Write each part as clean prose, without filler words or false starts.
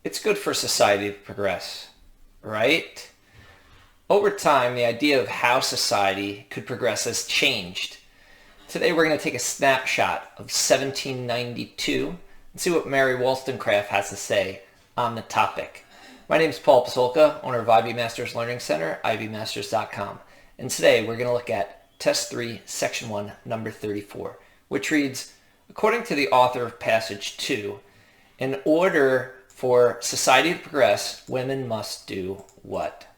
it's good for society to progress, right? Over time, the idea of how society could progress has changed. Today we're going to take a snapshot of 1792 and see what Mary Wollstonecraft has to say on the topic. My name is Paul Pasolka, owner of Ivy Masters Learning Center, ivymasters.com. And today we're going to look at Test 3, Section 1, number 34, which reads, according to the author of Passage 2, in order for society to progress, women must do what?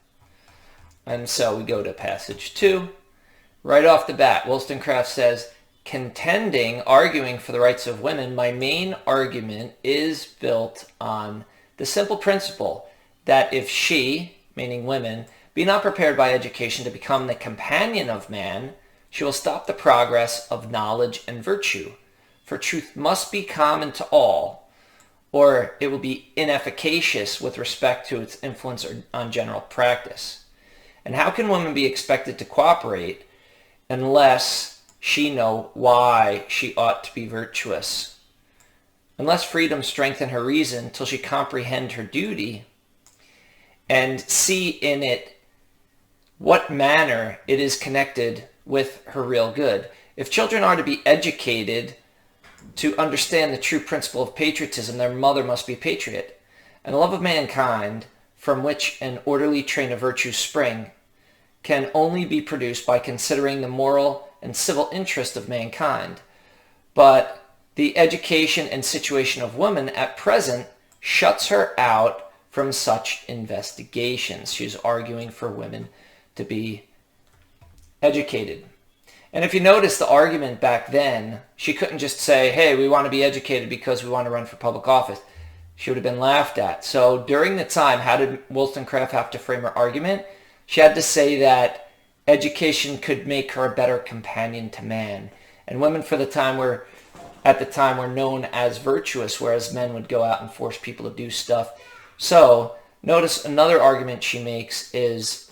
And so we go to Passage 2. Right off the bat, Wollstonecraft says, contending, arguing for the rights of women, my main argument is built on the simple principle that if she, meaning women, be not prepared by education to become the companion of man, she will stop the progress of knowledge and virtue. For truth must be common to all, or it will be inefficacious with respect to its influence on general practice. And how can women be expected to cooperate unless she know why she ought to be virtuous? Unless freedom strengthen her reason till she comprehend her duty and see in it what manner it is connected with her real good. If children are to be educated to understand the true principle of patriotism, their mother must be a patriot. And the love of mankind, from which an orderly train of virtues spring, can only be produced by considering the moral and civil interest of mankind. But the education and situation of women at present shuts her out from such investigations. She's arguing for women to be educated. And if you notice the argument back then, she couldn't just say, hey, we want to be educated because we want to run for public office. She would have been laughed at. So during the time, how did Wollstonecraft have to frame her argument? She had to say that education could make her a better companion to man. And women at the time were known as virtuous, whereas men would go out and force people to do stuff. So notice another argument she makes is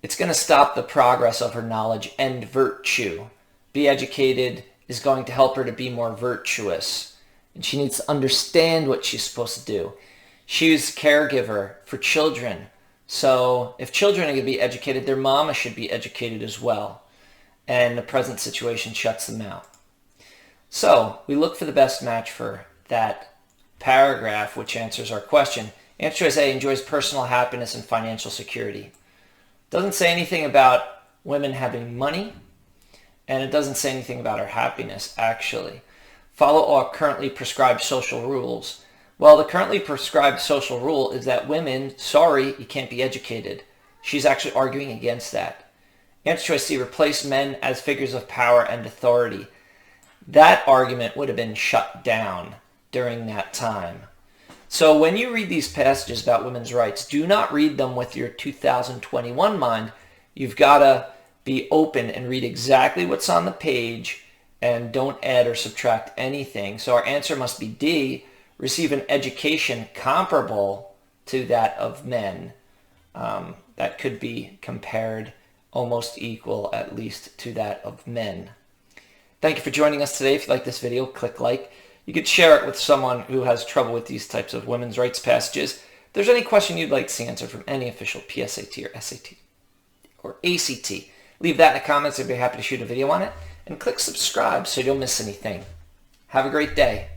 it's going to stop the progress of her knowledge and virtue. Be educated is going to help her to be more virtuous. And she needs to understand what she's supposed to do. She's a caregiver for children. So if children are going to be educated, their mama should be educated as well. And the present situation shuts them out. So we look for the best match for that paragraph, which answers our question. Answer choice A, enjoys personal happiness and financial security. Doesn't say anything about women having money, and it doesn't say anything about her happiness, actually. Follow all currently prescribed social rules. Well, the currently prescribed social rule is that women, sorry, you can't be educated. She's actually arguing against that. Answer choice C, replace men as figures of power and authority. That argument would have been shut down during that time. So when you read these passages about women's rights, do not read them with your 2021 mind. You've got to be open and read exactly what's on the page and don't add or subtract anything. So our answer must be D, receive an education comparable to that of men. That could be compared almost equal, at least, to that of men. Thank you for joining us today. If you like this video, click like. You could share it with someone who has trouble with these types of women's rights passages. If there's any question you'd like to see answered from any official PSAT or SAT or ACT, leave that in the comments. I'd be happy to shoot a video on it. And click subscribe so you don't miss anything. Have a great day.